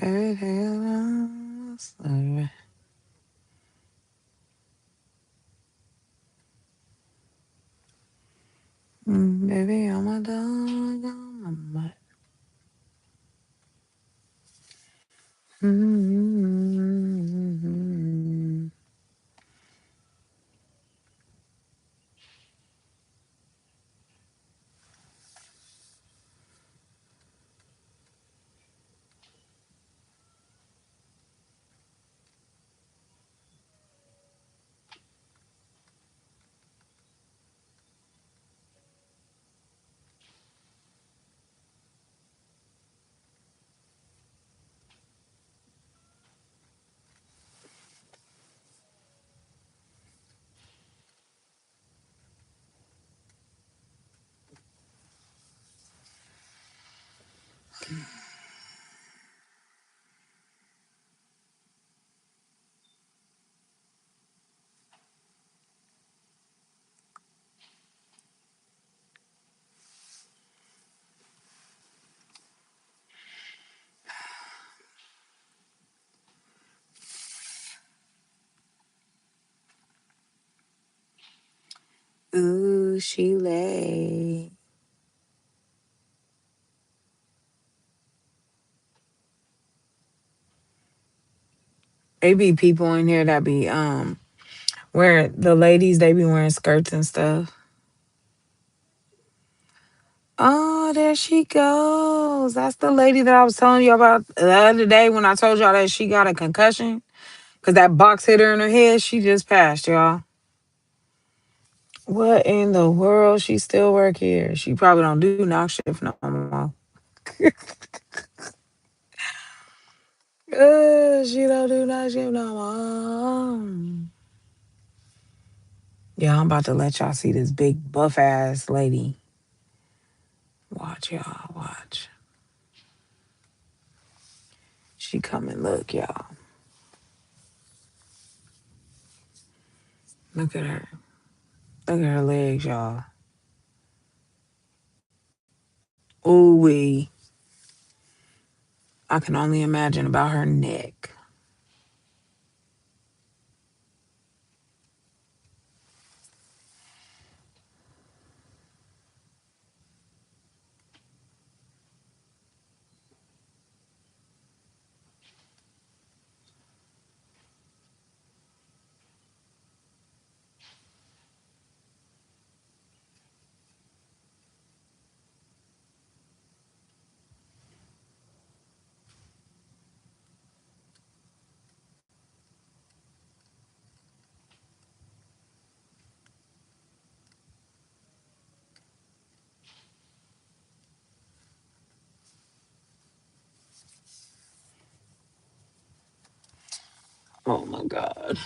Speaker 1: Baby, take it slow. Baby, I'm a dog. I'm a Mm-hmm. Ooh, she lay. They be people in here that be wearing the ladies. They be wearing skirts and stuff. Oh, there she goes. That's the lady that I was telling you about the other day when I told y'all that she got a concussion because that box hit her in her head. She just passed, y'all. What in the world? She still work here. She probably don't do knock shift no more. She don't do knock shift no more. Yeah, I'm about to let y'all see this big buff ass lady. Watch y'all, watch. She come and look, y'all. Look at her. Look at her legs, y'all. Ooh wee. I can only imagine about her neck. Oh my God.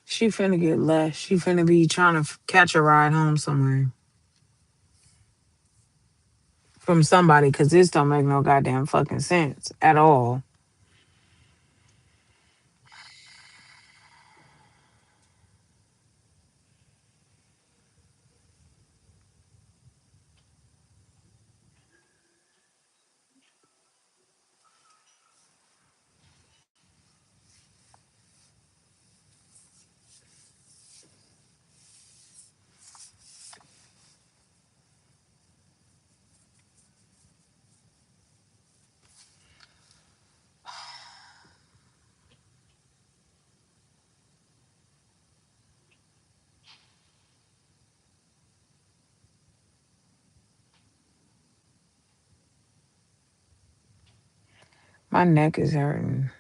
Speaker 1: She finna get left. She finna be trying to catch a ride home somewhere from somebody because this don't make no goddamn fucking sense at all. My neck is hurting.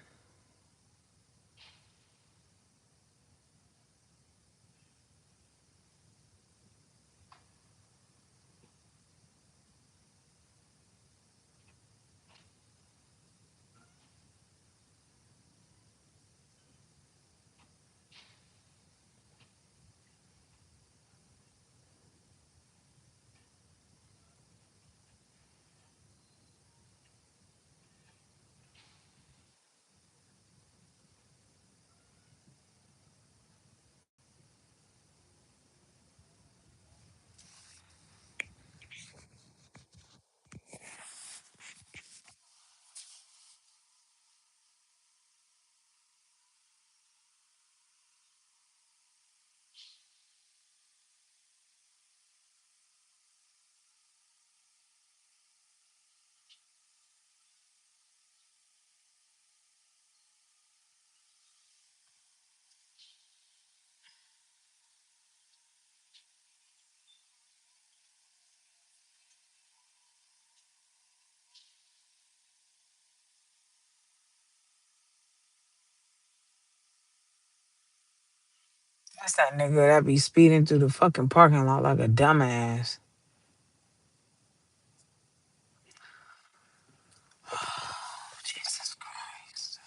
Speaker 1: That's that nigga that be speeding through the fucking parking lot like a dumbass. Jesus Christ.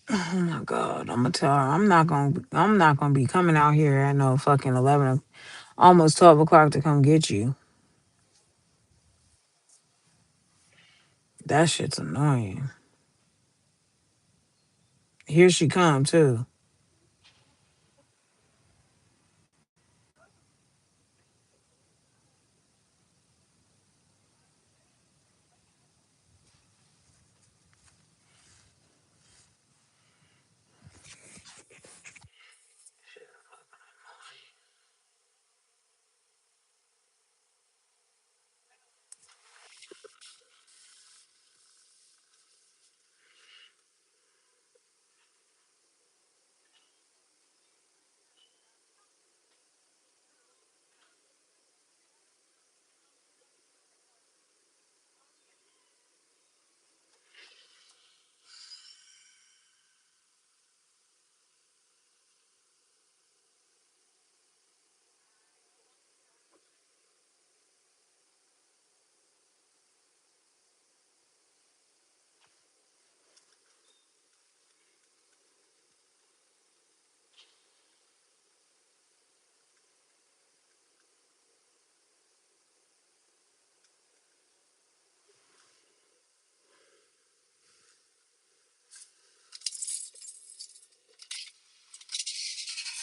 Speaker 1: Oh my God. I'm gonna tell her I'm not gonna be coming out here at no fucking 11, almost 12 o'clock to come get you. That shit's annoying. Here she come too.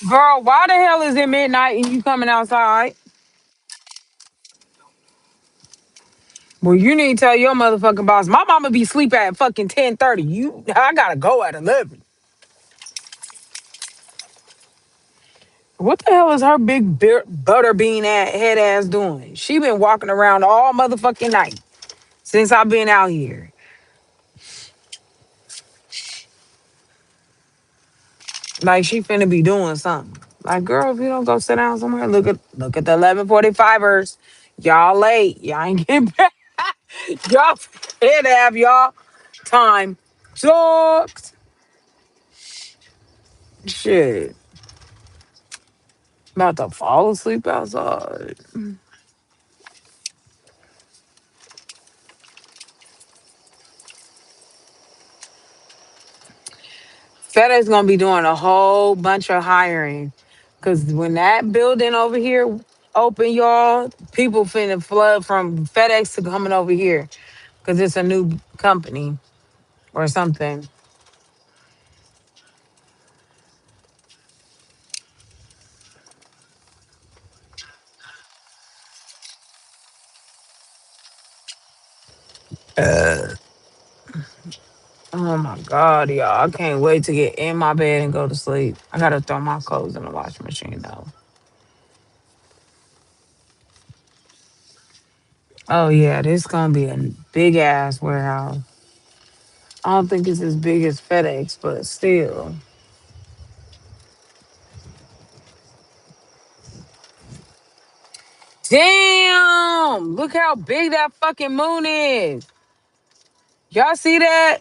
Speaker 1: Girl, why the hell is it midnight and you coming outside? Well, you need to tell your motherfucking boss. My mama be sleep at fucking 10:30. I gotta go at 11. What the hell is her big butterbean head ass doing? She been walking around all motherfucking night since I've been out here. Like she finna be doing something. Like, girl, if you don't go sit down somewhere, look at the 11:45ers. Y'all late. Y'all ain't getting back. Y'all finna have y'all time. Sucks. Shit. About to fall asleep outside. FedEx gonna be doing a whole bunch of hiring. Cause when that building over here open, y'all, people finna flood from FedEx to coming over here. Cause it's a new company or something. Oh my God, y'all. I can't wait to get in my bed and go to sleep. I gotta throw my clothes in the washing machine though. Oh yeah, this gonna be a big ass warehouse. I don't think it's as big as FedEx, but still. Damn! Look how big that fucking moon is. Y'all see that?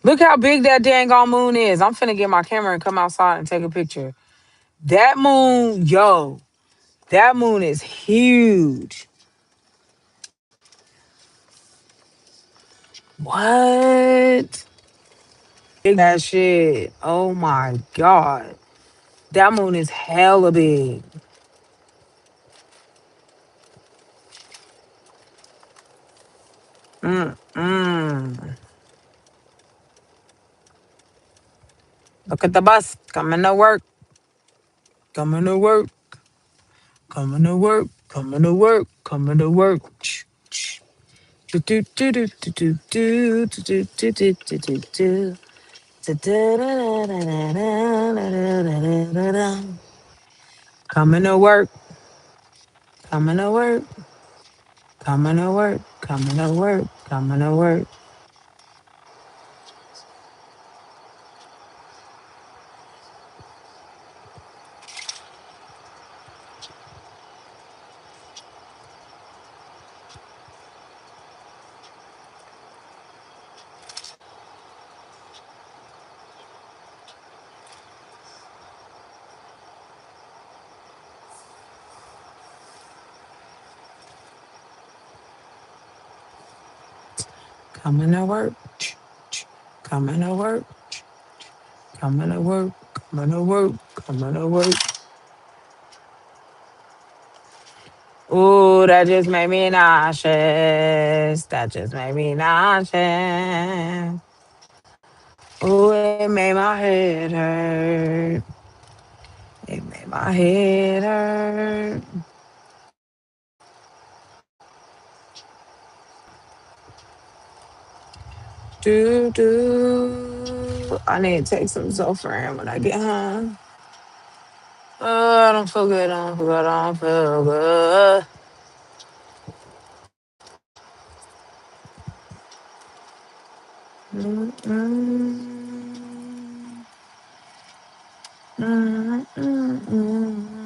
Speaker 1: Look how big that dang on moon is. I'm finna get my camera and come outside and take a picture. That moon, yo, that moon is huge. What? Big that shit. Oh my God. That moon is hella big. Mm-mm. Look at the bus coming to work, coming to work, coming to work, coming to work, coming to work. Do do do do do do do do do do do do. Coming to work, coming to work, coming to work, coming to work, coming to work, coming to work, coming to work, coming to work, coming to work, coming to work. Ooh, that just made me nauseous. That just made me nauseous. Ooh, it made my head hurt. It made my head hurt. Do do. I need to take some Zofran when I get home. Oh, I don't feel good. I don't feel good. I don't feel good. Mm, mm, mm, mm, mm.